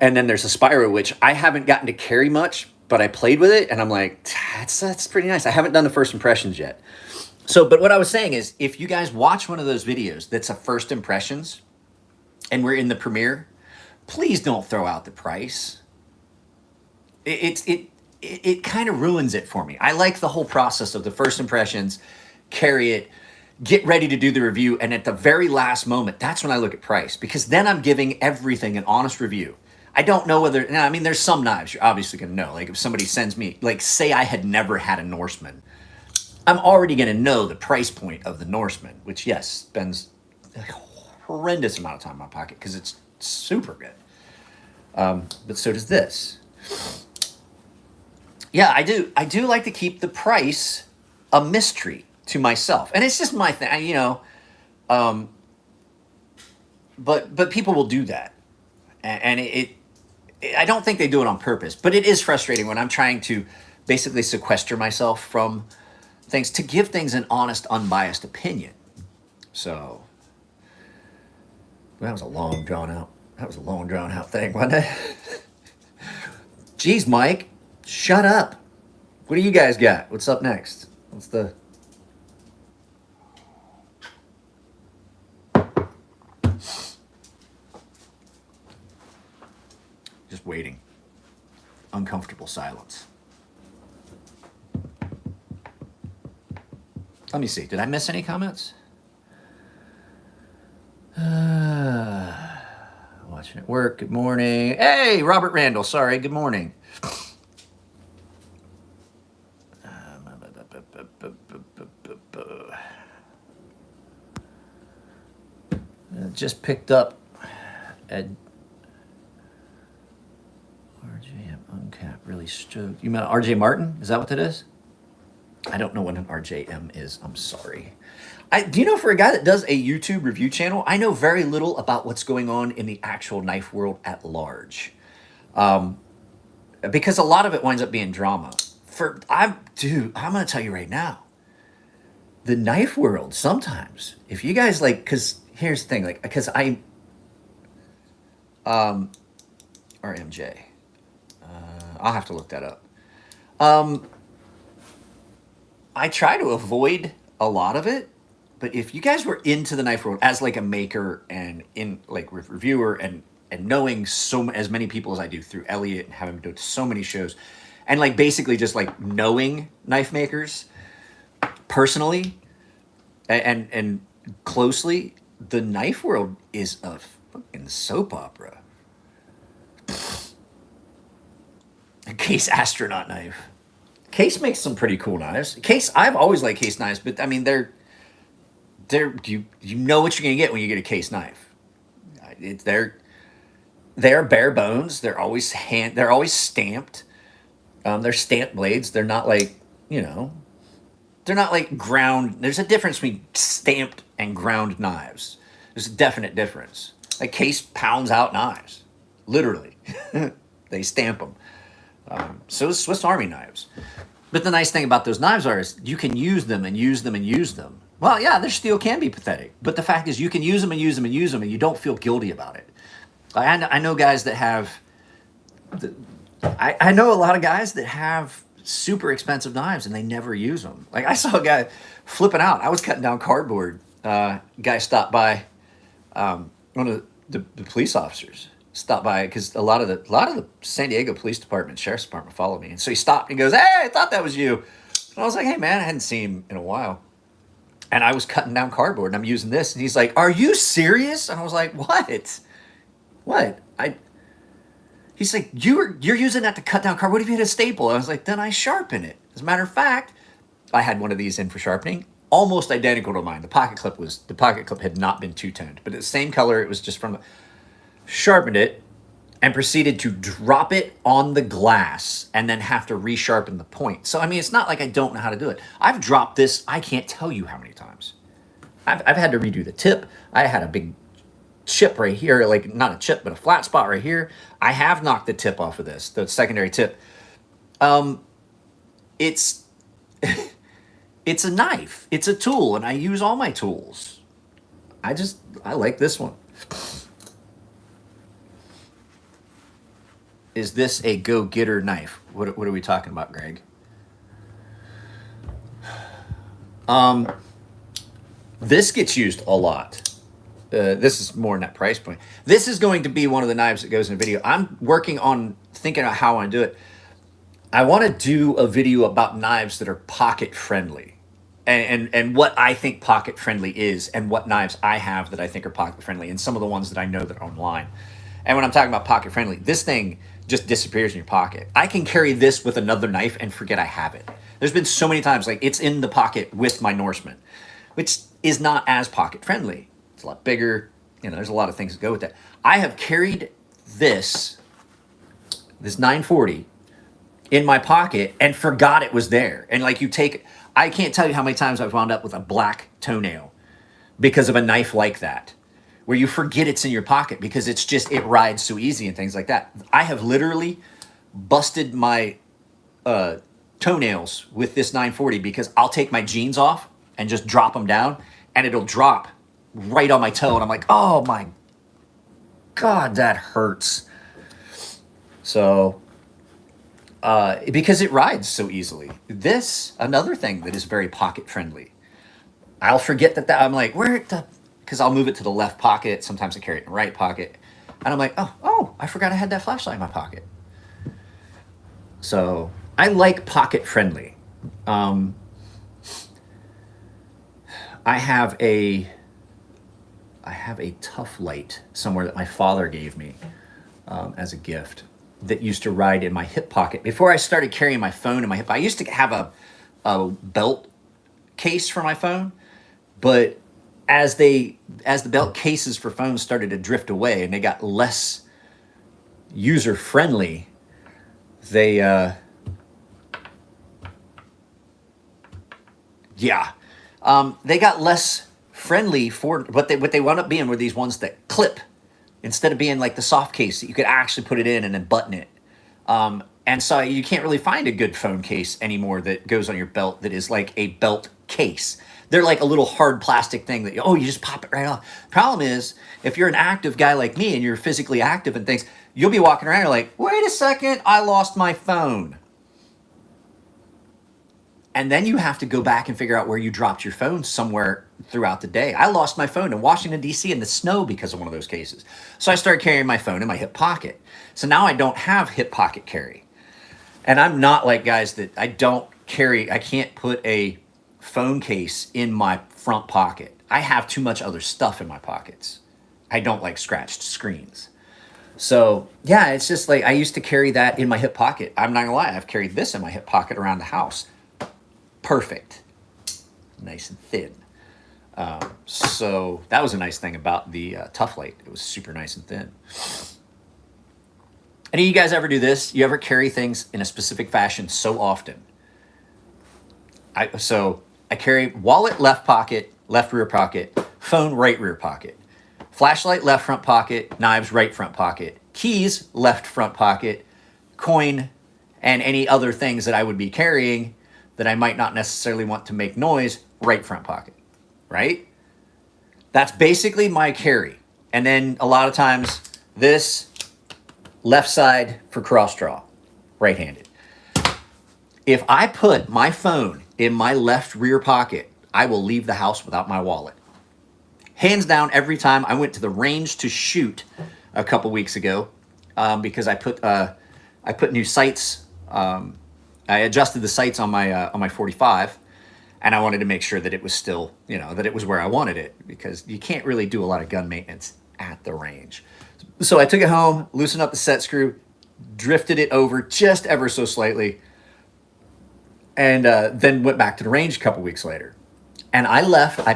And then there's a Spyro, which I haven't gotten to carry much, but I played with it, and I'm like, that's pretty nice. I haven't done the first impressions yet. But what I was saying is, if you guys watch one of those videos that's a first impressions, and we're in the premiere, please don't throw out the price. It kind of ruins it for me. I like the whole process of the first impressions, carry it, get ready to do the review, and at the very last moment, that's when I look at price, because then I'm giving everything an honest review. I don't know whether, there's some knives you're obviously going to know. Like if somebody sends me, say I had never had a Norseman, I'm already going to know the price point of the Norseman, which yes, spends horrendous amount of time in my pocket because it's super good. But so does this. Yeah, I do. I do like to keep the price a mystery to myself, and it's just my thing, you know. But people will do that, and I don't think they do it on purpose. But it is frustrating when I'm trying to basically sequester myself from things to give things an honest, unbiased opinion. So that was a long drawn out. That was a long drawn out thing, wasn't it? Jeez, Mike, shut up. What do you guys got? What's up next? What's the... Just waiting. Uncomfortable silence. Let me see. Did I miss any comments? Watching it work. Good morning. Hey, Robert Randall. Sorry. Good morning. Just picked up at RJM Uncap. Really stoked. You meant RJ Martin? Is that what that is? I don't know what an RJM is. I'm sorry. Do you know, for a guy that does a YouTube review channel, I know very little about what's going on in the actual knife world at large. Because a lot of it winds up being drama. I'm going to tell you right now, the knife world, sometimes, if you guys like, because here's the thing, like, because RMJ, I'll have to look that up. I try to avoid a lot of it, but if you guys were into the knife world as like a maker and in like reviewer and knowing as many people as I do through Elliot and having been to so many shows, and like basically just like knowing knife makers personally and closely, the knife world is a fucking soap opera. A Case astronaut knife. Case makes some pretty cool knives. Case, I've always liked Case knives, but I mean, they're you know what you're gonna get when you get a Case knife. They're bare bones. They're always stamped. They're stamped blades. They're not like, you know, they're not like ground. There's a difference between stamped and ground knives. There's a definite difference. Like Case pounds out knives, literally. They stamp them. So is Swiss Army knives. But the nice thing about those knives is you can use them and use them and use them. Well, yeah, their steel can be pathetic, but the fact is you can use them and use them and use them, and you don't feel guilty about it. I know guys that have... I know a lot of guys that have super expensive knives and they never use them. Like, I saw a guy flipping out. I was cutting down cardboard. Guy stopped by, one of the police officers stopped by, because a lot of the San Diego Police Department, Sheriff's Department follow me. And so he stopped and goes, "Hey, I thought that was you." And I was like, "Hey man, I hadn't seen him in a while." And I was cutting down cardboard and I'm using this. And he's like, "Are you serious?" And I was like, "What? What?" He's like, you're using that to cut down cardboard. What if you had a staple?" I was like, "Then I sharpen it." As a matter of fact, I had one of these in for sharpening, almost identical to mine. The pocket clip had not been two-toned, but the same color. It was just from sharpened it and proceeded to drop it on the glass and then have to resharpen the point. So, I mean, it's not like I don't know how to do it. I've dropped this, I can't tell you how many times. I've had to redo the tip. I had a big chip right here, like not a chip, but a flat spot right here. I have knocked the tip off of this, the secondary tip. It's it's a knife. It's a tool, and I use all my tools. I like this one. Is this a go-getter knife? What are we talking about, Greg? This gets used a lot. This is more in that price point. This is going to be one of the knives that goes in a video. I'm working on thinking about how I want to do it. I want to do a video about knives that are pocket friendly, and what I think pocket friendly is, and what knives I have that I think are pocket friendly, and some of the ones that I know that are online. And when I'm talking about pocket friendly, this thing just disappears in your pocket. I can carry this with another knife and forget I have it. There's been so many times, like, it's in the pocket with my Norseman, which is not as pocket friendly. It's a lot bigger. You know, there's a lot of things that go with that. I have carried this 940 in my pocket and forgot it was there. And like I can't tell you how many times I've wound up with a black toenail because of a knife like that, where you forget it's in your pocket because it rides so easy and things like that. I have literally busted my toenails with this 940 because I'll take my jeans off and just drop them down and it'll drop right on my toe. And I'm like, oh my God, that hurts. So, because it rides so easily. Another thing that is very pocket friendly. I'll forget that I'm like, because I'll move it to the left pocket. Sometimes I carry it in the right pocket. And I'm like, oh, I forgot I had that flashlight in my pocket. So I like pocket friendly. I have a Tough Light somewhere that my father gave me as a gift that used to ride in my hip pocket. Before I started carrying my phone in my hip, I used to have a belt case for my phone, but as the belt cases for phones started to drift away and they got less user friendly, they got less friendly for what they wound up being were these ones that clip instead of being like the soft case that you could actually put it in and then button it. And so you can't really find a good phone case anymore that goes on your belt that is like a belt case. They're like a little hard plastic thing that you just pop it right off. Problem is, if you're an active guy like me and you're physically active and things, you'll be walking around and you're like, wait a second, I lost my phone. And then you have to go back and figure out where you dropped your phone somewhere throughout the day. I lost my phone in Washington, D.C. in the snow because of one of those cases. So I started carrying my phone in my hip pocket. So now I don't have hip pocket carry. And I'm not like guys that I can't put a phone case in my front pocket. I have too much other stuff in my pockets. I don't like scratched screens. So yeah, it's just like I used to carry that in my hip pocket. I'm not gonna lie, I've carried this in my hip pocket around the house. Perfect. Nice and thin. So that was a nice thing about the Tough Light. It was super nice and thin. Any of you guys ever do this? You ever carry things in a specific fashion so often? I carry wallet, left pocket, left rear pocket, phone, right rear pocket, flashlight, left front pocket, knives, right front pocket, keys, left front pocket, coin, and any other things that I would be carrying that I might not necessarily want to make noise, right front pocket, right? That's basically my carry. And then a lot of times this left side for cross draw, right-handed. If I put my phone in my left rear pocket, I will leave the house without my wallet. Hands down, every time. I went to the range to shoot a couple weeks ago because I put new sights. I adjusted the sights on my 45, and I wanted to make sure that it was still, that it was where I wanted it, because you can't really do a lot of gun maintenance at the range. So I took it home, loosened up the set screw, drifted it over just ever so slightly, and then went back to the range a couple weeks later. And I left, I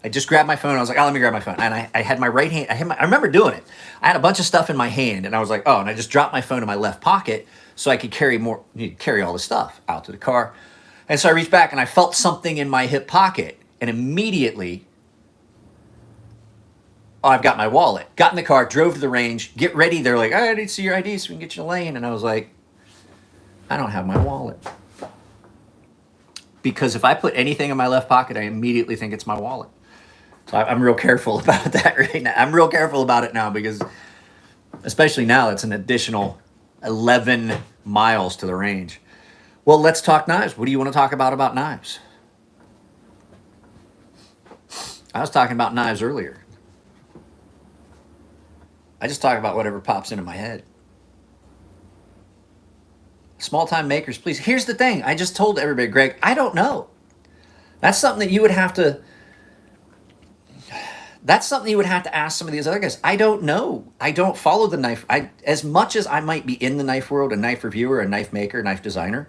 just grabbed my phone. I was like, let me grab my phone. And I had my right hand, I remember doing it. I had a bunch of stuff in my hand, and I was like, and I just dropped my phone in my left pocket so I could carry all the stuff out to the car. And so I reached back and I felt something in my hip pocket, and immediately, I've got my wallet. Got in the car, drove to the range, get ready. They're like, I need to see your ID so we can get you in the lane. And I was like, I don't have my wallet. Because if I put anything in my left pocket, I immediately think it's my wallet. So I'm real careful about that right now. I'm real careful about it now because, especially now, it's an additional 11 miles to the range. Well, let's talk knives. What do you want to talk about knives? I was talking about knives earlier. I just talk about whatever pops into my head. Small-time makers, please. Here's the thing. I just told everybody, Greg, I don't know. That's something that you would have to ask some of these other guys. I don't know. I don't follow the knife. As much as I might be in the knife world, a knife reviewer, a knife maker, a knife designer,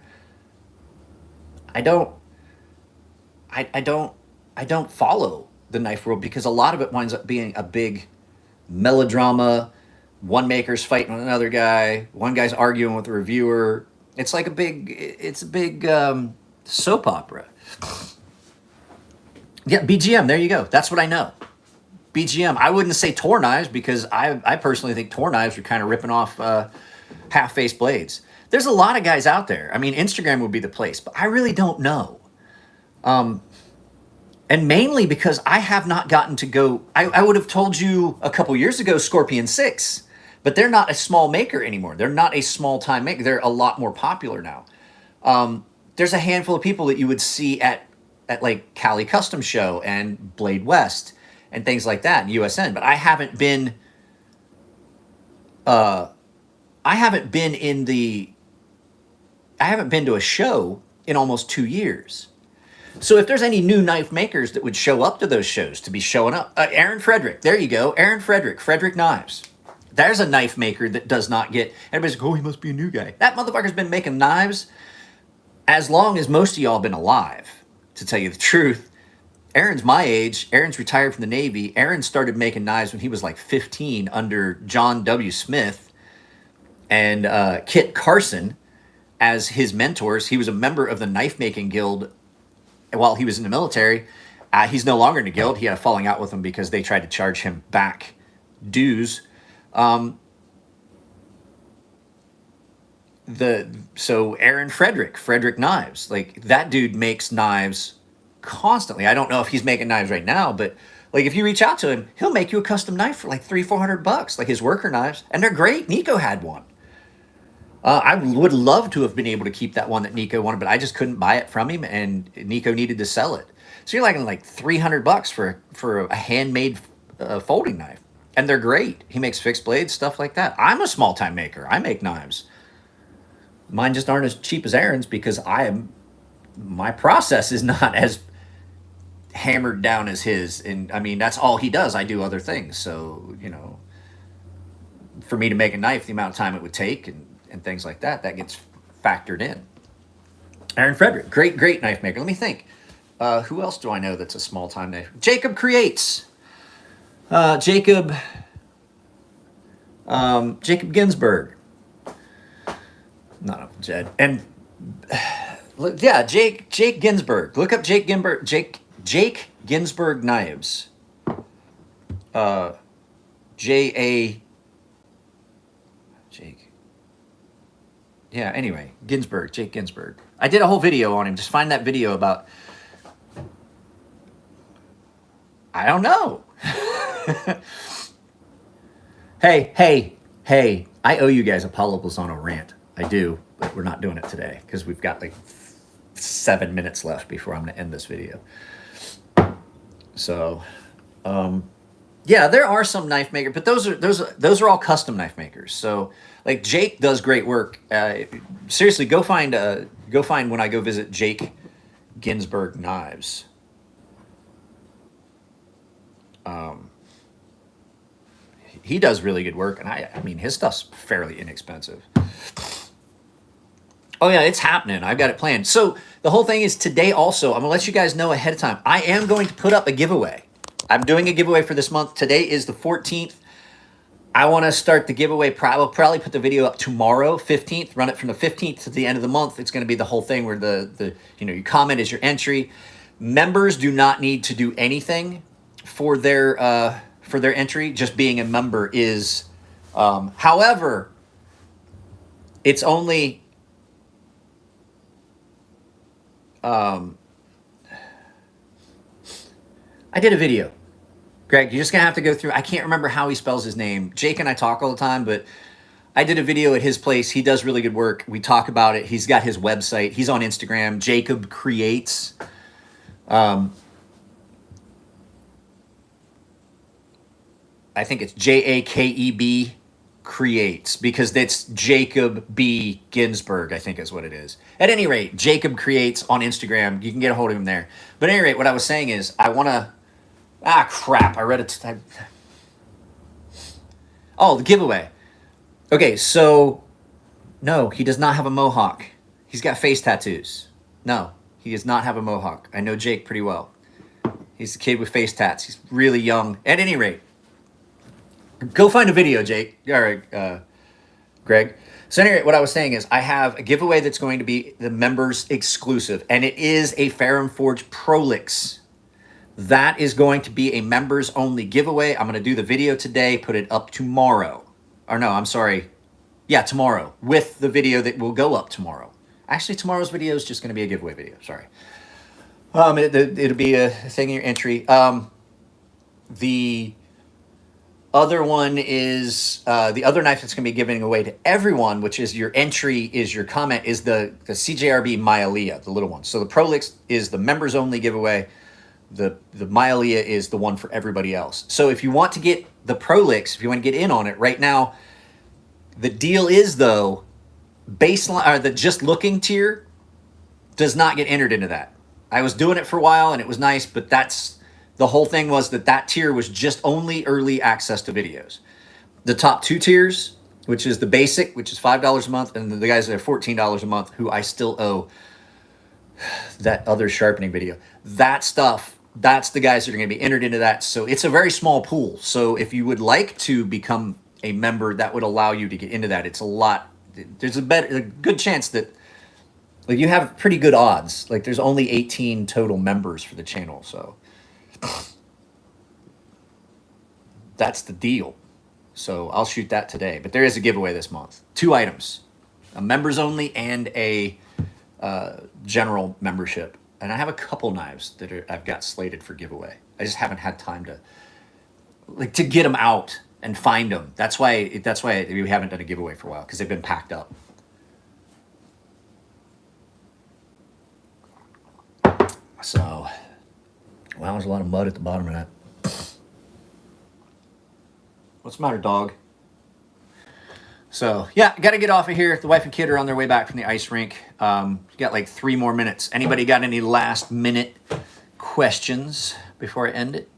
I don't follow the knife world because a lot of it winds up being a big melodrama. One maker's fighting with another guy. One guy's arguing with the reviewer. It's a big soap opera. Yeah, BGM. There you go. That's what I know. BGM. I wouldn't say Tor Knives because I personally think Tor Knives are kind of ripping off half-face blades. There's a lot of guys out there. I mean, Instagram would be the place, but I really don't know. And mainly because I have not gotten to go. I would have told you a couple years ago Scorpion 6, but they're not a small maker anymore. They're not a small-time maker. They're a lot more popular now. There's a handful of people that you would see at like Cali Custom Show and Blade West and things like that in USN, but I haven't been to a show in almost 2 years. So if there's any new knife makers that would show up to those shows to be showing up, Aaron Frederick, there you go, Aaron Frederick, Frederick Knives. There's a knife maker that does not get, everybody's like, oh, he must be a new guy. That motherfucker's been making knives as long as most of y'all been alive, to tell you the truth. Aaron's my age. Aaron's retired from the Navy. Aaron started making knives when he was like 15 under John W. Smith and Kit Carson as his mentors. He was a member of the Knife Making Guild while he was in the military. He's no longer in the guild. He had a falling out with them because they tried to charge him back dues. So Aaron Frederick Knives, like that dude makes knives constantly. I don't know if he's making knives right now, but like if you reach out to him, he'll make you a custom knife for like $300-400, like his worker knives, and they're great. Nico had one. I would love to have been able to keep that one that Nico wanted, but I just couldn't buy it from him, and Nico needed to sell it. So you're like $300 for a handmade folding knife, and they're great. He makes fixed blades, stuff like that. I'm a small time maker. I make knives. Mine just aren't as cheap as Aaron's because my process is not as hammered down as his. And I mean, that's all he does. I do other things. So, for me to make a knife, the amount of time it would take and things like that gets factored in. Aaron Frederick, great knife maker. Let me think. Who else do I know that's a small time knife? Jacob Creates. Jacob Ginsburg. Not Uncle Jed. And yeah, Jake Ginsburg. Look up Jake Ginsburg Knives. Jake. Yeah, anyway, Jake Ginsburg. I did a whole video on him. Just find that video about, I don't know. Hey, I owe you guys a Paulo Lozano rant. I do, but we're not doing it today because we've got like 7 minutes left before I'm going to end this video. So, yeah, there are some knife makers, but those are all custom knife makers. So, like Jake does great work. Seriously, go find when I go visit Jake Ginsburg Knives. He does really good work, and I mean his stuff's fairly inexpensive. Oh yeah, it's happening. I've got it planned. So the whole thing is today also, I'm going to let you guys know ahead of time. I am going to put up a giveaway. I'm doing a giveaway for this month. Today is the 14th. I want to start the giveaway. I'll probably put the video up tomorrow, 15th. Run it from the 15th to the end of the month. It's going to be the whole thing where your comment is your entry. Members do not need to do anything for their entry. Just being a member is. However, it's only. I did a video. Greg, you're just going to have to go through. I can't remember how he spells his name. Jake and I talk all the time, but I did a video at his place. He does really good work. We talk about it. He's got his website. He's on Instagram. Jacob Creates. I think it's Jakeb Creates because that's Jacob B. Ginsburg, I think is what it is. At any rate, Jacob Creates on Instagram. You can get a hold of him there. But at any rate, what I was saying is I want to... crap. I read it. Oh, the giveaway. Okay, so... No, he does not have a mohawk. He's got face tattoos. No, he does not have a mohawk. I know Jake pretty well. He's the kid with face tats. He's really young. At any rate, Go find a video, Jake. All right, Greg. So anyway, what I was saying is I have a giveaway that's going to be the members exclusive, and it is a Fair & Forge Prolix. That is going to be a members only giveaway. I'm going to do the video today, put it up tomorrow. Or no, I'm sorry. Yeah, tomorrow, with the video that will go up tomorrow. Actually, tomorrow's video is just going to be a giveaway video. Sorry. It'll be a thing in your entry. The other one is the other knife that's going to be giving away to everyone, which is your entry, is your comment, is the CJRB Myalia, the little one. So the Prolix is the members only giveaway. The Myalia is the one for everybody else. So if you want to get the Prolix, if you want to get in on it right now, the deal is though, baseline or the just looking tier does not get entered into that. I was doing it for a while and it was nice, but that's the whole thing, was that tier was just only early access to videos. The top 2 tiers, which is the basic, which is $5 a month, and the guys that are $14 a month, who I still owe that other sharpening video. That stuff, that's the guys that are going to be entered into that. So it's a very small pool. So if you would like to become a member, that would allow you to get into that. It's a lot. There's a good chance that, like, you have pretty good odds. Like, there's only 18 total members for the channel, so that's the deal. So I'll shoot that today. But there is a giveaway this month. 2 items, a members only and a general membership. And I have a couple knives that I've got slated for giveaway. I just haven't had time to get them out and find them. That's why we haven't done a giveaway for a while, because they've been packed up. So, wow, there's a lot of mud at the bottom of that. What's the matter, dog? So, yeah, got to get off of here. The wife and kid are on their way back from the ice rink. Got like 3 more minutes. Anybody got any last minute questions before I end it?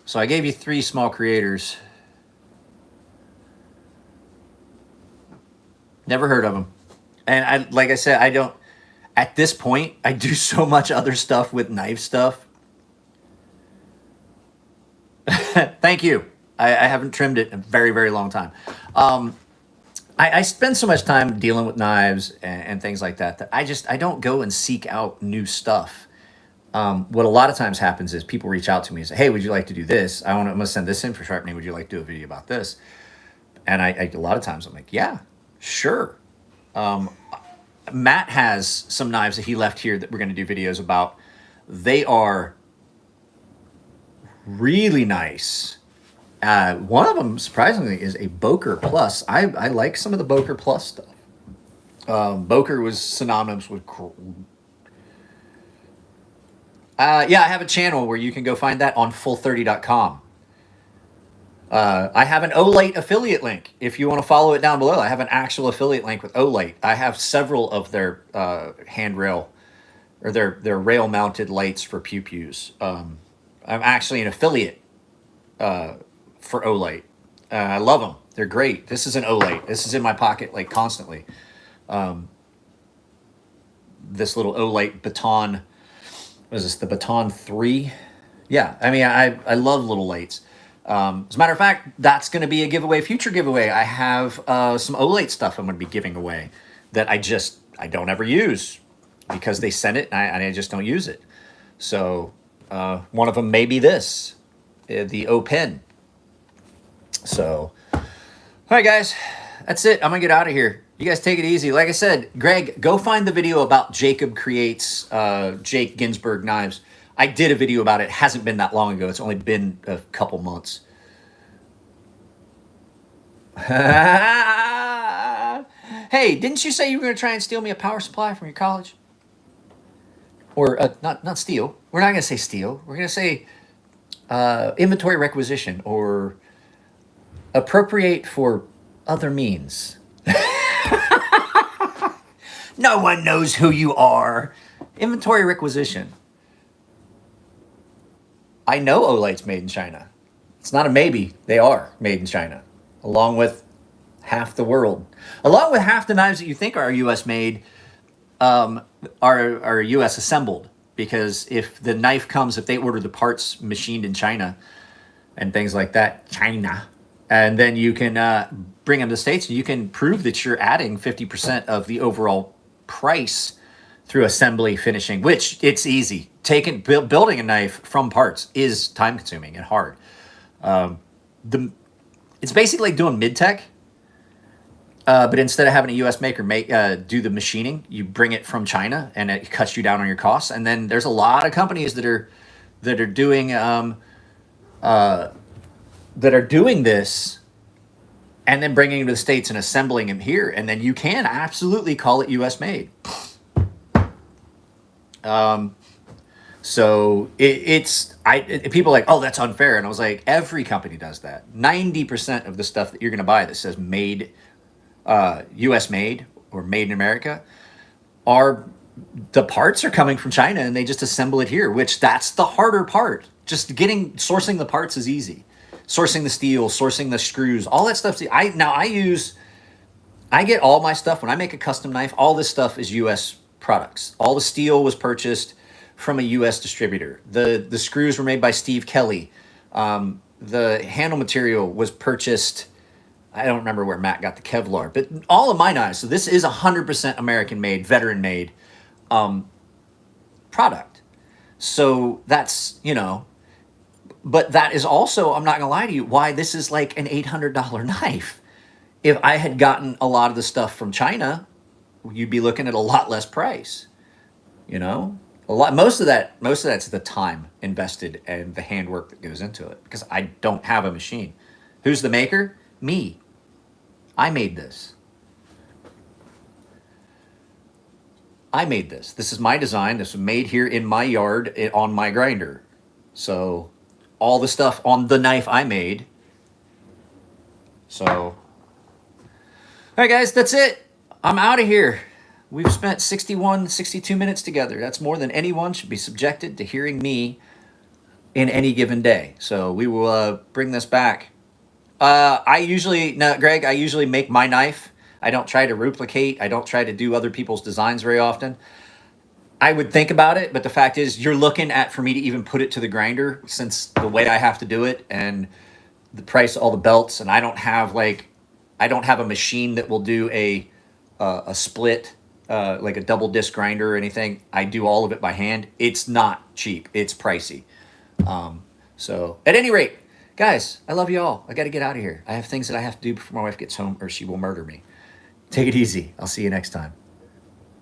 So I gave you 3 small creators. Never heard of them. And like I said, I don't, at this point, I do so much other stuff with knife stuff. Thank you. I haven't trimmed it in a very, very long time. I spend so much time dealing with knives and things like that I don't go and seek out new stuff. What a lot of times happens is people reach out to me and say, hey, would you like to do this? I'm going to send this in for sharpening. Would you like to do a video about this? And a lot of times I'm like, yeah, sure. Matt has some knives that he left here that we're going to do videos about. They are really nice. One of them, surprisingly, is a Boker Plus. I like some of the Boker Plus stuff. Boker was synonymous with... yeah, I have a channel where you can go find that on full30.com. I have an Olight affiliate link. If you want to follow it down below, I have an actual affiliate link with Olight. I have several of their handrail or their rail mounted lights for pew-pews. I'm actually an affiliate for Olight. I love them. They're great. This is an Olight. This is in my pocket like constantly. This little Olight Baton. What is this? The Baton 3? Yeah. I mean, I love little lights. As a matter of fact, that's going to be a giveaway, future giveaway. I have some Olight stuff I'm going to be giving away that I don't ever use because they sent it and I just don't use it. So one of them may be this, the O Pen. So, all right, guys, that's it. I'm going to get out of here. You guys take it easy. Like I said, Greg, go find the video about Jacob Creates Jake Ginsburg knives. I did a video about it. It hasn't been that long ago. It's only been a couple months. Hey, didn't you say you were going to try and steal me a power supply from your college? Or not steal. We're not going to say steal. We're going to say inventory requisition or appropriate for other means. No one knows who you are. Inventory requisition. I know Olight's made in China. It's not a maybe. They are made in China, along with half the world. Along with half the knives that you think are U.S. made are U.S. assembled. because if the knife comes, if they order the parts machined in China and things like that, China, and then you can bring them to the States and you can prove that you're adding 50% of the overall price through assembly, finishing, which it's easy. Building a knife from parts is time consuming and hard. It's basically like doing mid-tech, but instead of having a U.S. maker do the machining, you bring it from China, and it cuts you down on your costs. And then there's a lot of companies that are doing this, and then bringing them to the States and assembling them here, and then you can absolutely call it U.S. made. So people are like, oh, that's unfair. And I was like, every company does that. 90% of the stuff that you're going to buy that says made, US made or made in America, the parts are coming from China and they just assemble it here, which that's the harder part. Just sourcing the parts is easy. Sourcing the steel, sourcing the screws, all that stuff. I get all my stuff when I make a custom knife. All this stuff is US products. All the steel was purchased from a U.S. distributor. The screws were made by Steve Kelly. The handle material was purchased. I don't remember where Matt got the Kevlar, but all of my knives. So this is 100% American-made, veteran-made product. So that's, but that is also, I'm not gonna lie to you, why this is like an $800 knife. If I had gotten a lot of the stuff from China, you'd be looking at a lot less price, Most of that's the time invested and the handwork that goes into it, because I don't have a machine. Who's the maker? Me. I made this. This is my design. This was made here in my yard on my grinder. So all the stuff on the knife I made. So, all right, guys, that's it. I'm out of here. We've spent 62 minutes together. That's more than anyone should be subjected to hearing me in any given day. So we will bring this back. Greg, I usually make my knife. I don't try to replicate. I don't try to do other people's designs very often. I would think about it, but the fact is you're looking at, for me to even put it to the grinder, since the way I have to do it and the price of all the belts, and I don't have a machine that will do a split, like a double disc grinder or anything. I do all of it by hand. It's not cheap. It's pricey. So at any rate, guys, I love you all. I got to get out of here. I have things that I have to do before my wife gets home or she will murder me. Take it easy. I'll see you next time.